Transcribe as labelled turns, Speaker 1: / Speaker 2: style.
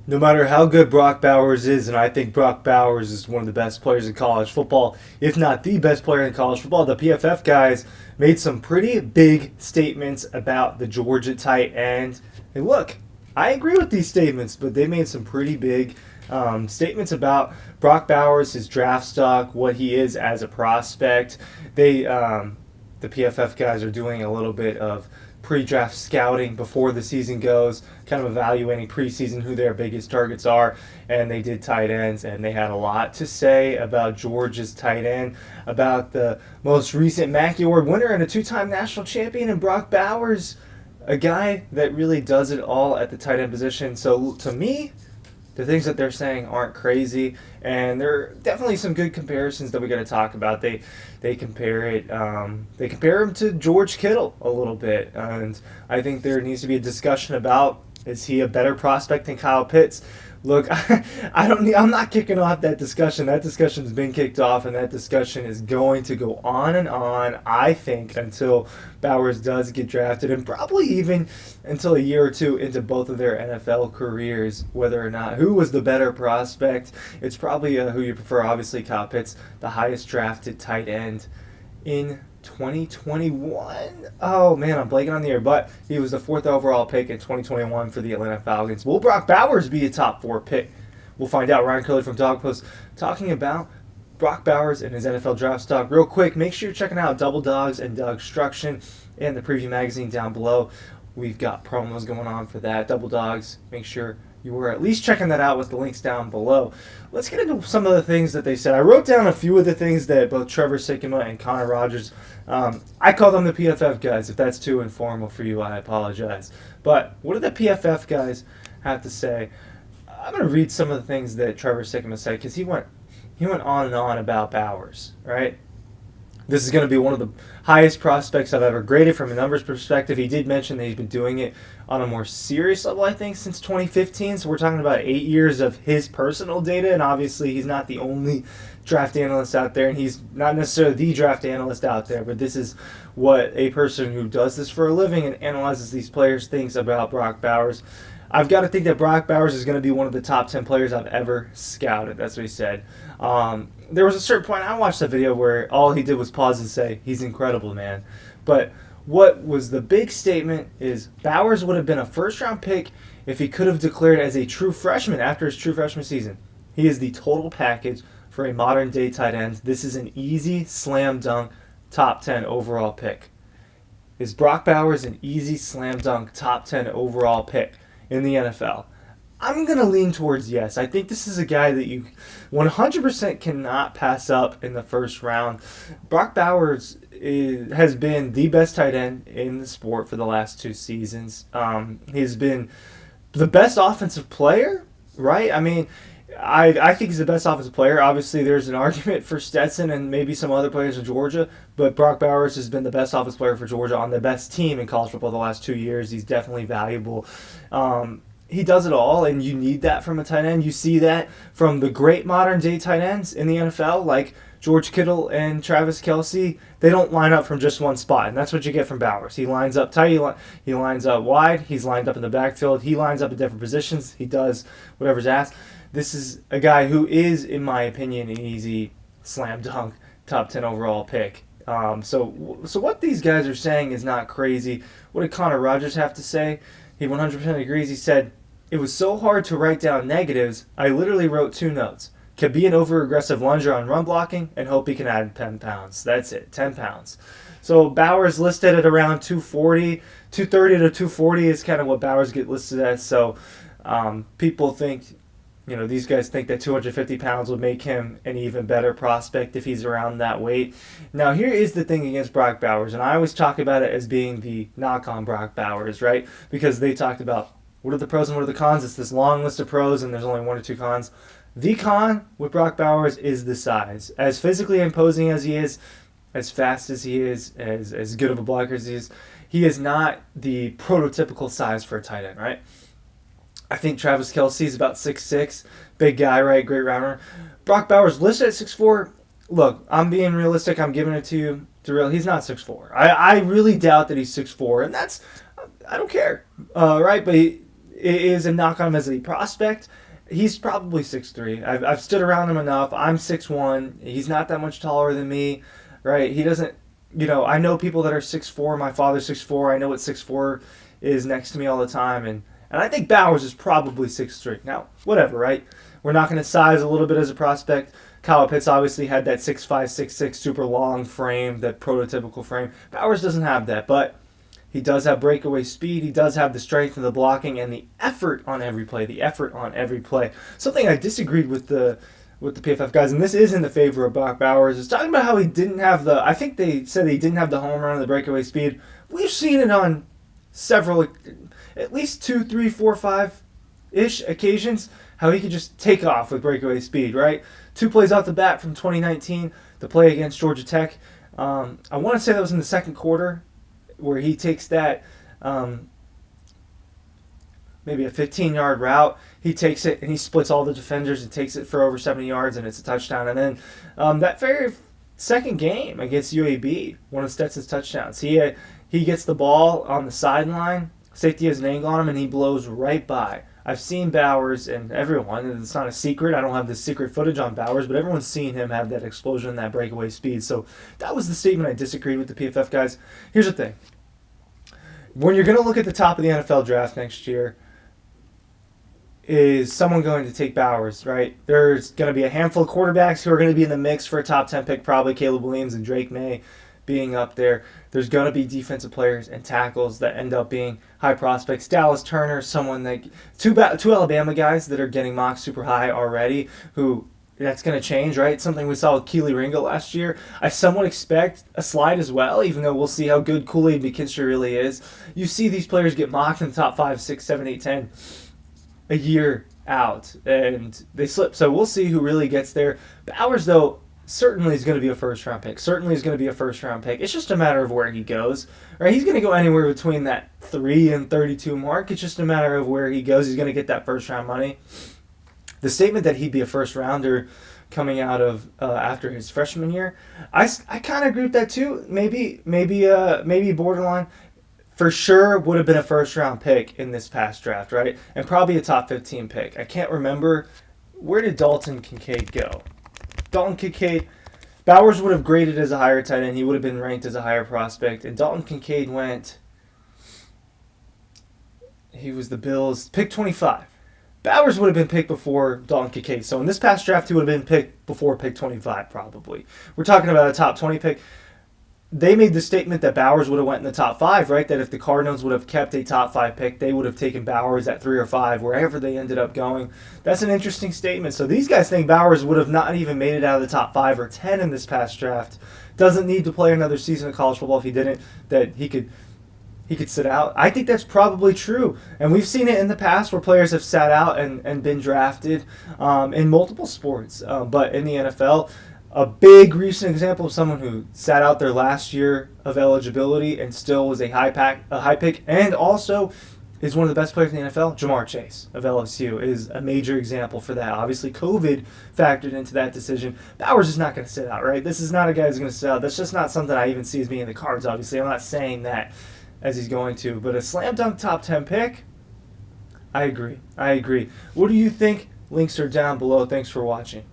Speaker 1: No matter how good Brock Bowers is, and I think Brock Bowers is one of the best players in college football, if not the best player in college football, the PFF guys made some pretty big statements about the Georgia tight end. And look, I agree with these statements, but they made some pretty big statements about Brock Bowers, his draft stock, what he is as a prospect. The PFF guys are doing a little bit of pre-draft scouting before the season goes, kind of evaluating preseason who their biggest targets are, and they did tight ends, and they had a lot to say about Georgia's tight end, about the most recent Mackey Award winner and a two-time national champion, and Brock Bowers, a guy that really does it all at the tight end position. So to me, the things that they're saying aren't crazy, and there are definitely some good comparisons that we got to talk about. They compare him to George Kittle a little bit, and I think there needs to be a discussion about, is he a better prospect than Kyle Pitts? Look, I'm not kicking off that discussion. That discussion's been kicked off, and that discussion is going to go on and on, I think, until Bowers does get drafted, and probably even until a year or two into both of their NFL careers, whether or not who was the better prospect. It's probably who you prefer. Obviously, Kyle Pitts, the highest drafted tight end in 2021. Oh man, I'm blanking on the year, but he was the 4th overall pick in 2021 for the Atlanta Falcons. Will Brock Bowers be a top 4 pick? We'll find out. Ryan Curley from Dawg Post talking about Brock Bowers and his NFL draft stock. Real quick, make sure you're checking out Double Dogs and Dougstruction and the preview magazine down below. We've got promos going on for that. Double Dogs, make sure you were at least checking that out with the links down below. Let's get into some of the things that they said. I wrote down a few of the things that both Trevor Sikkema and Connor Rogers, I call them the PFF guys. If that's too informal for you, I apologize. But what do the PFF guys have to say? I'm going to read some of the things that Trevor Sikkema said, because he went on and on about Bowers, right? This is going to be one of the highest prospects I've ever graded from a numbers perspective. He did mention that he's been doing it on a more serious level, I think, since 2015. So we're talking about 8 years of his personal data, and obviously he's not the only draft analyst out there, and he's not necessarily the draft analyst out there, but this is what a person who does this for a living and analyzes these players thinks about Brock Bowers. I've got to think that Brock Bowers is going to be one of the top 10 players I've ever scouted. That's what he said. There was a certain point, I watched a video where all he did was pause and say, he's incredible, man. But what was the big statement is Bowers would have been a first-round pick if he could have declared as a true freshman after his true freshman season. He is the total package for a modern-day tight end. This is an easy, slam dunk, top 10 overall pick. Is Brock Bowers an easy, slam dunk, top 10 overall pick in the NFL? I'm going to lean towards yes. I think this is a guy that you 100% cannot pass up in the first round. Brock Bowers has been the best tight end in the sport for the last 2 seasons. He's been the best offensive player, right? I mean, I think he's the best offensive player. Obviously, there's an argument for Stetson and maybe some other players in Georgia, but Brock Bowers has been the best offensive player for Georgia on the best team in college football the last 2 years. He's definitely valuable. He does it all, and you need that from a tight end. You see that from the great modern-day tight ends in the NFL, like George Kittle and Travis Kelce. They don't line up from just one spot, and that's what you get from Bowers. He lines up tight, he lines up wide, he's lined up in the backfield, he lines up in different positions, he does whatever's asked. This is a guy who is, in my opinion, an easy slam dunk, top 10 overall pick. So what these guys are saying is not crazy. What did Connor Rogers have to say? He 100% agrees. He said, "It was so hard to write down negatives, I literally wrote 2 notes. Could be an over-aggressive lunger on run blocking and hope he can add 10 pounds. That's it, 10 pounds. So Bowers listed at around 240. 230 to 240 is kind of what Bowers get listed as. So people think, these guys think that 250 pounds would make him an even better prospect if he's around that weight. Now, here is the thing against Brock Bowers, and I always talk about it as being the knock on Brock Bowers, right? Because they talked about what are the pros and what are the cons. It's this long list of pros, and there's only 1 or 2 cons. The con with Brock Bowers is the size. As physically imposing as he is, as fast as he is, as good of a blocker as he is not the prototypical size for a tight end, right? I think Travis Kelce is about 6'6", big guy, right? Great rounder. Brock Bowers listed at 6'4". Look, I'm being realistic. I'm giving it to you. He's not 6'4". I really doubt that he's 6'4", and I don't care, right? But is a knock on him as a prospect. He's probably 6'3". I've stood around him enough. I'm 6'1". He's not that much taller than me, right? He doesn't, I know people that are 6'4". My father's 6'4". I know what 6'4" is next to me all the time. And I think Bowers is probably 6'3". Now, whatever, right? We're not going to size a little bit as a prospect. Kyle Pitts obviously had that 6'5", 6'6", super long frame, that prototypical frame. Bowers doesn't have that, but he does have breakaway speed. He does have the strength and the blocking and the effort on every play. Something I disagreed with the PFF guys, and this is in the favor of Brock Bowers, is talking about how he didn't have I think they said he didn't have the home run and the breakaway speed. We've seen it on several, at least 2, 3, 4, 5-ish occasions, how he could just take off with breakaway speed, right? 2 plays off the bat from 2019, the play against Georgia Tech. I want to say that was in the second quarter, where he takes that maybe a 15-yard route. He takes it and he splits all the defenders and takes it for over 70 yards, and it's a touchdown. And then that very second game against UAB, one of Stetson's touchdowns, he gets the ball on the sideline, safety has an angle on him, and he blows right by. I've seen Bowers, and everyone, and it's not a secret, I don't have this secret footage on Bowers, but everyone's seen him have that explosion and that breakaway speed. So that was the statement I disagreed with the PFF guys. Here's the thing. When you're going to look at the top of the NFL draft next year, is someone going to take Bowers, right? There's going to be a handful of quarterbacks who are going to be in the mix for a top 10 pick, probably Caleb Williams and Drake May being up there. There's going to be defensive players and tackles that end up being high prospects. Dallas Turner, someone that two Alabama guys that are getting mocked super high already, who that's going to change, right? Something we saw with Keely Ringo last year. I somewhat expect a slide as well, even though we'll see how good Kool-Aid McKinstry really is. You see these players get mocked in the top 5, 6, 7, 8, 10 a year out, and they slip. So we'll see who really gets there. Bowers, though, certainly is going to be a first-round pick. It's just a matter of where he goes. Right? He's going to go anywhere between that 3 and 32 mark. It's just a matter of where he goes. He's going to get that first-round money. The statement that he'd be a first-rounder coming out of after his freshman year, I kind of agree with that too. Maybe borderline. For sure would have been a first-round pick in this past draft, right? And probably a top 15 pick. I can't remember. Where did Dalton Kincaid go? Dalton Kincaid, Bowers would have graded as a higher tight end. He would have been ranked as a higher prospect. And Dalton Kincaid he was the Bills, pick 25. Bowers would have been picked before Dalton Kincaid. So in this past draft, he would have been picked before pick 25, probably. We're talking about a top 20 pick. They made the statement that Bowers would have went in the top 5, right? That if the Cardinals would have kept a top 5 pick, they would have taken Bowers at 3 or 5, wherever they ended up going. That's an interesting statement. So these guys think Bowers would have not even made it out of the top 5 or 10 in this past draft. Doesn't need to play another season of college football if he didn't, that he could sit out. I think that's probably true. And we've seen it in the past where players have sat out and been drafted in multiple sports. But in the NFL, a big recent example of someone who sat out their last year of eligibility and still was a high pick, and also is one of the best players in the NFL, Jamar Chase of LSU, is a major example for that. Obviously, COVID factored into that decision. Bowers is not going to sit out, right? This is not a guy who's going to sit out. That's just not something I even see as being in the cards, obviously. I'm not saying that as he's going to. But a slam dunk top 10 pick, I agree. What do you think? Links are down below. Thanks for watching.